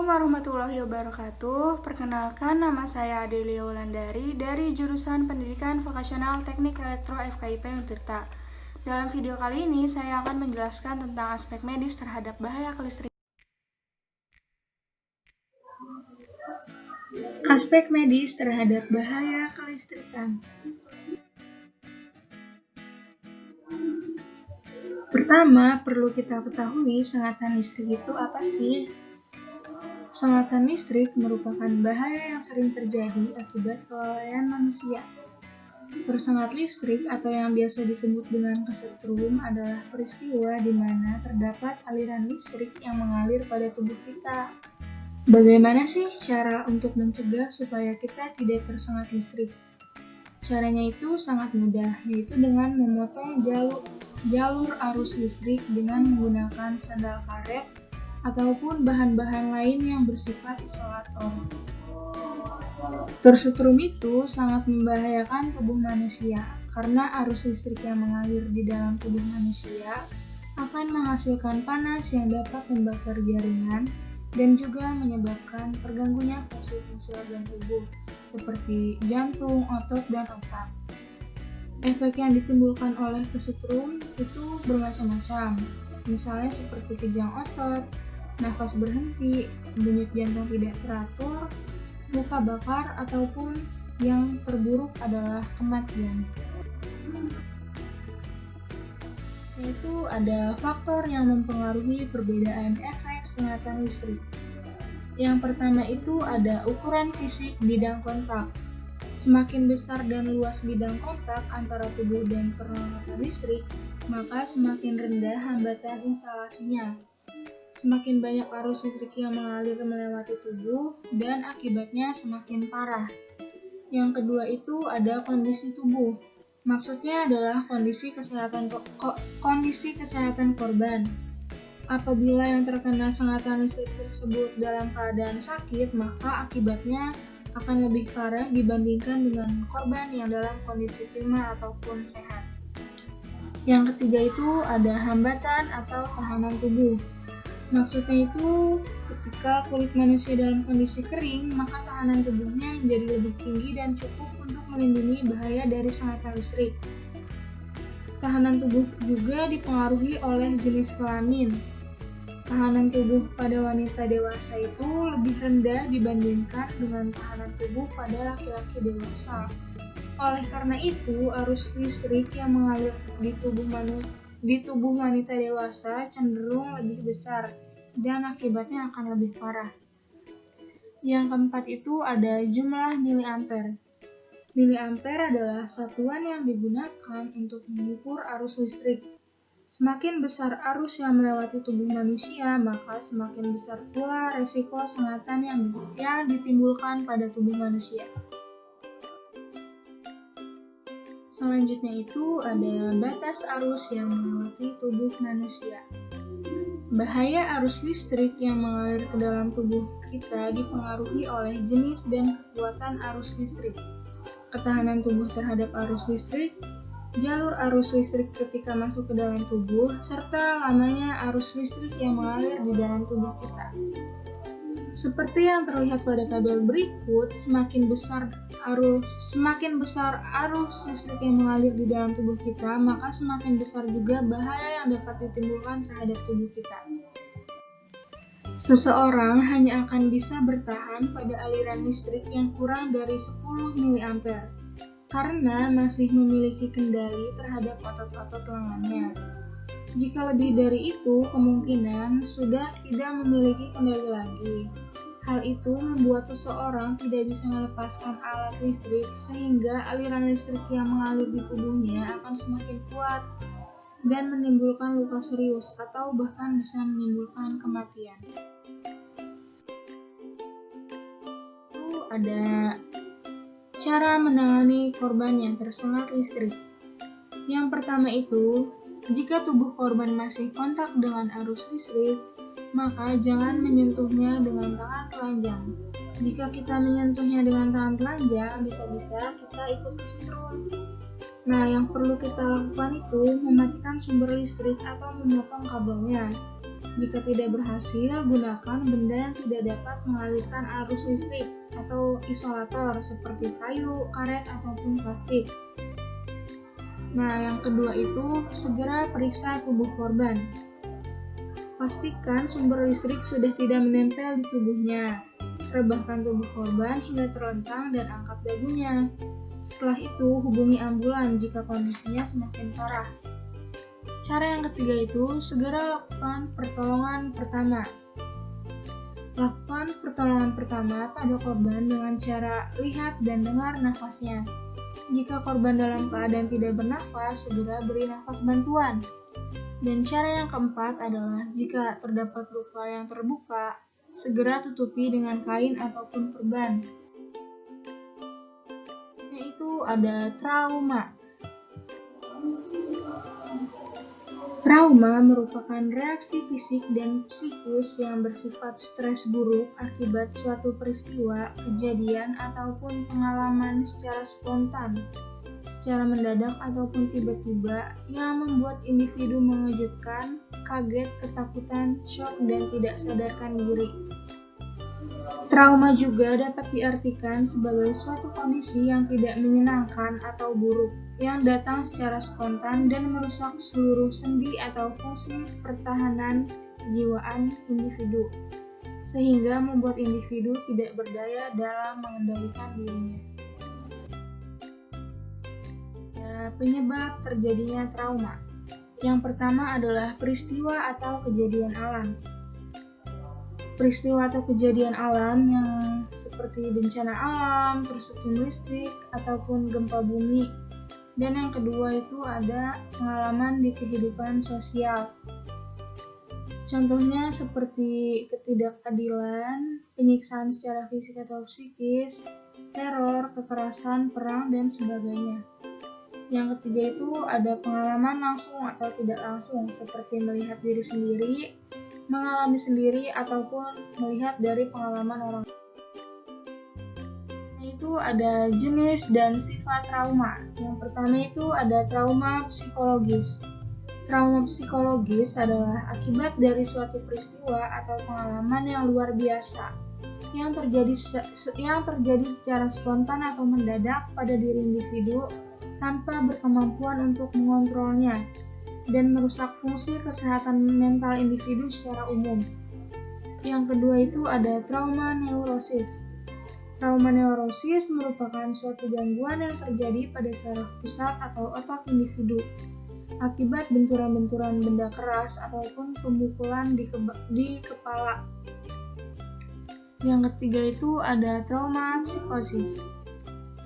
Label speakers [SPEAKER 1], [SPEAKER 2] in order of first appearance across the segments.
[SPEAKER 1] warahmatullahi wabarakatuh. Perkenalkan, nama saya Adelia Wulandari dari jurusan Pendidikan Vokasional Teknik Elektro FKIP Untirta. Dalam video kali ini, saya akan menjelaskan tentang aspek medis terhadap bahaya kelistrikan. Aspek medis terhadap bahaya kelistrikan. Pertama, perlu kita ketahui sengatan listrik itu apa sih? Sengatan listrik merupakan bahaya yang sering terjadi akibat kelalaian manusia. Tersengat listrik atau yang biasa disebut dengan kesetrum adalah peristiwa di mana terdapat aliran listrik yang mengalir pada tubuh kita. Bagaimana sih cara untuk mencegah supaya kita tidak tersengat listrik? Caranya itu sangat mudah, yaitu dengan memotong jalur arus listrik dengan menggunakan sandal karet ataupun bahan-bahan lain yang bersifat isolator. Tersetrum itu sangat membahayakan tubuh manusia karena arus listrik yang mengalir di dalam tubuh manusia akan menghasilkan panas yang dapat membakar jaringan dan juga menyebabkan terganggunya fungsi-fungsi organ tubuh seperti jantung, otot, dan otak. Efek yang ditimbulkan oleh kesetrum itu bermacam-macam, misalnya seperti kejang otot, nafas berhenti, denyut jantung tidak teratur, luka bakar, ataupun yang terburuk adalah kematian. Yaitu ada faktor yang mempengaruhi perbedaan efek sengatan listrik. Yang pertama itu ada ukuran fisik bidang kontak. Semakin besar dan luas bidang kontak antara tubuh dan peralatan listrik, maka semakin rendah hambatan instalasinya. Semakin banyak arus listrik yang mengalir melewati tubuh dan akibatnya semakin parah. Yang kedua itu ada kondisi tubuh. Maksudnya adalah kondisi kesehatan korban. Apabila yang terkena sengatan listrik tersebut dalam keadaan sakit, maka akibatnya akan lebih parah dibandingkan dengan korban yang dalam kondisi prima ataupun sehat. Yang ketiga itu ada hambatan atau tahanan tubuh. Maksudnya itu ketika kulit manusia dalam kondisi kering, maka tahanan tubuhnya menjadi lebih tinggi dan cukup untuk melindungi bahaya dari sengatan listrik. Tahanan tubuh juga dipengaruhi oleh jenis kelamin. Tahanan tubuh pada wanita dewasa itu lebih rendah dibandingkan dengan tahanan tubuh pada laki-laki dewasa. Oleh karena itu, arus listrik yang mengalir di tubuh wanita dewasa cenderung lebih besar dan akibatnya akan lebih parah. Yang keempat itu ada jumlah miliampere. Miliampere adalah satuan yang digunakan untuk mengukur arus listrik. Semakin besar arus yang melewati tubuh manusia, maka semakin besar pula resiko sengatan yang ditimbulkan pada tubuh manusia. Selanjutnya itu ada batas arus yang melewati tubuh manusia. Bahaya arus listrik yang mengalir ke dalam tubuh kita dipengaruhi oleh jenis dan kekuatan arus listrik, ketahanan tubuh terhadap arus listrik, jalur arus listrik ketika masuk ke dalam tubuh, serta lamanya arus listrik yang mengalir di dalam tubuh kita. Seperti yang terlihat pada tabel berikut, semakin besar arus listrik yang mengalir di dalam tubuh kita, maka semakin besar juga bahaya yang dapat ditimbulkan terhadap tubuh kita. Seseorang hanya akan bisa bertahan pada aliran listrik yang kurang dari 10 mA karena masih memiliki kendali terhadap otot-otot lengannya. Jika lebih dari itu, kemungkinan sudah tidak memiliki kendali lagi. Hal itu membuat seseorang tidak bisa melepaskan alat listrik sehingga aliran listrik yang mengalir di tubuhnya akan semakin kuat dan menimbulkan luka serius atau bahkan bisa menimbulkan kematian. Itu ada cara menangani korban yang tersengat listrik. Yang pertama itu, jika tubuh korban masih kontak dengan arus listrik, maka jangan menyentuhnya dengan tangan telanjang. Jika kita menyentuhnya dengan tangan telanjang, bisa-bisa kita ikut kesetrum. Nah, yang perlu kita lakukan itu mematikan sumber listrik atau memotong kabelnya. Jika tidak berhasil, gunakan benda yang tidak dapat mengalirkan arus listrik atau isolator seperti kayu, karet, ataupun plastik. Nah, yang kedua itu segera periksa tubuh korban. Pastikan sumber listrik sudah tidak menempel di tubuhnya. Rebahkan tubuh korban hingga terlentang dan angkat dagunya. Setelah itu, hubungi ambulan jika kondisinya semakin parah. Cara yang ketiga itu segera lakukan pertolongan pertama. Lakukan pertolongan pertama pada korban dengan cara lihat dan dengar nafasnya. Jika korban dalam keadaan tidak bernafas, segera beri nafas bantuan. Dan cara yang keempat adalah jika terdapat luka yang terbuka, segera tutupi dengan kain ataupun perban. Yaitu ada trauma. Trauma merupakan reaksi fisik dan psikis yang bersifat stres buruk akibat suatu peristiwa, kejadian, ataupun pengalaman secara spontan, secara mendadak ataupun tiba-tiba yang membuat individu mengejutkan, kaget, ketakutan, shock, dan tidak sadarkan diri. Trauma juga dapat diartikan sebagai suatu kondisi yang tidak menyenangkan atau buruk, yang datang secara spontan dan merusak seluruh sendi atau fungsi pertahanan kejiwaan individu, sehingga membuat individu tidak berdaya dalam mengendalikan dirinya. Penyebab terjadinya trauma. Yang pertama adalah peristiwa atau kejadian alam. Peristiwa atau kejadian alam yang seperti bencana alam, tersetrum listrik, ataupun gempa bumi. Dan yang kedua itu ada pengalaman di kehidupan sosial. Contohnya seperti ketidakadilan, penyiksaan secara fisik atau psikis, teror, kekerasan, perang, dan sebagainya. Yang ketiga itu ada pengalaman langsung atau tidak langsung, seperti melihat diri sendiri, mengalami sendiri, ataupun melihat dari pengalaman orang lain. Itu ada jenis dan sifat trauma. Yang pertama itu ada trauma psikologis. Trauma psikologis adalah akibat dari suatu peristiwa atau pengalaman yang luar biasa yang terjadi secara spontan atau mendadak pada diri individu tanpa berkemampuan untuk mengontrolnya dan merusak fungsi kesehatan mental individu secara umum. Yang kedua itu ada trauma neurosis. Trauma neurosis merupakan suatu gangguan yang terjadi pada saraf pusat atau otak individu akibat benturan-benturan benda keras ataupun pemukulan di kepala. Yang ketiga itu ada trauma psikosis.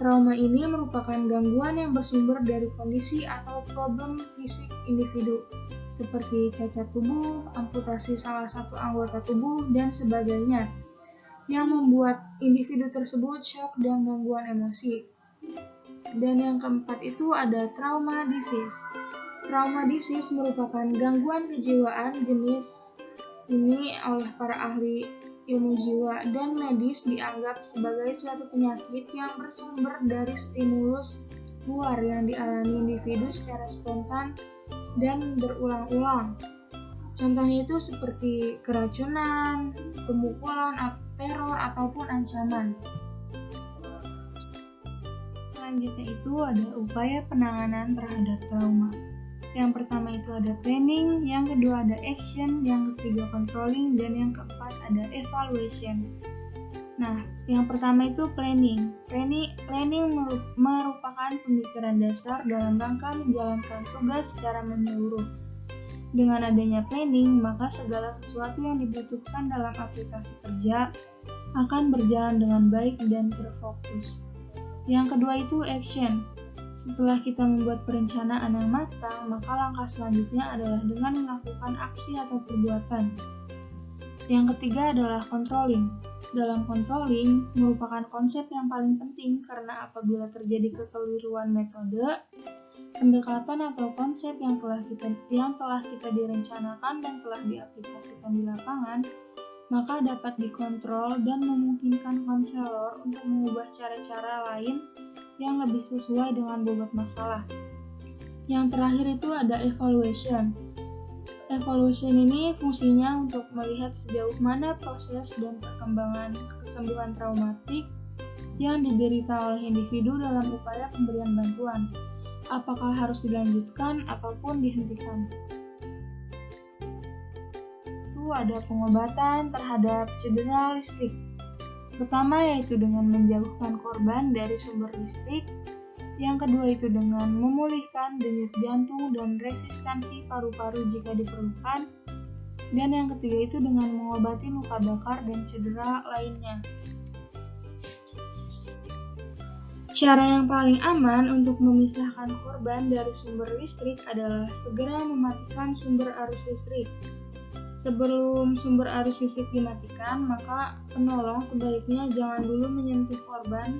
[SPEAKER 1] Trauma ini merupakan gangguan yang bersumber dari kondisi atau problem fisik individu, seperti cacat tubuh, amputasi salah satu anggota tubuh, dan sebagainya, yang membuat individu tersebut shock dan gangguan emosi. Dan yang keempat itu ada trauma disease. Trauma disease merupakan gangguan kejiwaan jenis ini oleh para ahli ilmu jiwa dan medis dianggap sebagai suatu penyakit yang bersumber dari stimulus luar yang dialami individu secara spontan dan berulang-ulang. Contohnya itu seperti keracunan, pemukulan, teror, ataupun ancaman. Selanjutnya itu ada upaya penanganan terhadap trauma. Yang pertama itu ada planning, yang kedua ada action, yang ketiga controlling, dan yang keempat ada evaluation. Nah, yang pertama itu planning. Planning merupakan pemikiran dasar dalam rangka menjalankan tugas secara menyeluruh. Dengan adanya planning, maka segala sesuatu yang dibutuhkan dalam aplikasi kerja akan berjalan dengan baik dan terfokus. Yang kedua itu action. Setelah kita membuat perencanaan yang matang, maka langkah selanjutnya adalah dengan melakukan aksi atau perbuatan. Yang ketiga adalah controlling. Dalam controlling merupakan konsep yang paling penting karena apabila terjadi kekeliruan metode, pendekatan atau konsep yang telah kita direncanakan dan telah diaplikasikan di lapangan, maka dapat dikontrol dan memungkinkan konselor untuk mengubah cara-cara lain yang lebih sesuai dengan bobot masalah. Yang terakhir itu ada evaluation. Evolution ini fungsinya untuk melihat sejauh mana proses dan perkembangan kesembuhan traumatik yang diderita oleh individu dalam upaya pemberian bantuan. Apakah harus dilanjutkan ataupun dihentikan? Itu ada pengobatan terhadap cedera listrik. Pertama yaitu dengan menjauhkan korban dari sumber listrik. Yang kedua itu dengan memulihkan denyut jantung dan resistansi paru-paru jika diperlukan. Dan yang ketiga itu dengan mengobati luka bakar dan cedera lainnya. Cara yang paling aman untuk memisahkan korban dari sumber listrik adalah segera mematikan sumber arus listrik. Sebelum sumber arus listrik dimatikan, maka penolong sebaiknya jangan dulu menyentuh korban,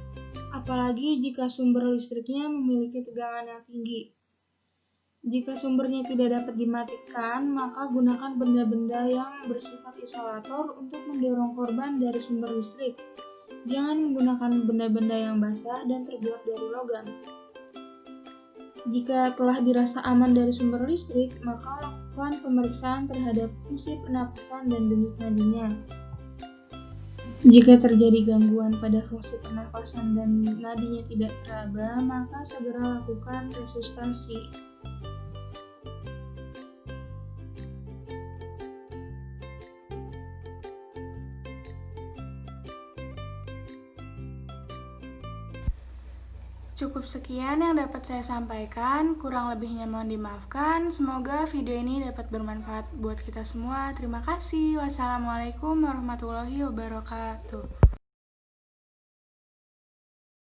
[SPEAKER 1] apalagi jika sumber listriknya memiliki tegangan yang tinggi. Jika sumbernya tidak dapat dimatikan, maka gunakan benda-benda yang bersifat isolator untuk mendorong korban dari sumber listrik. Jangan menggunakan benda-benda yang basah dan terbuat dari logam. Jika telah dirasa aman dari sumber listrik, maka lakukan pemeriksaan terhadap fungsi pernapasan dan denyut nadinya. Jika terjadi gangguan pada fungsi pernapasan dan nadinya tidak teraba, maka segera lakukan resusitasi.
[SPEAKER 2] Cukup sekian yang dapat saya sampaikan, kurang lebihnya mohon dimaafkan. Semoga video ini dapat bermanfaat buat kita semua. Terima kasih. Wassalamualaikum warahmatullahi wabarakatuh.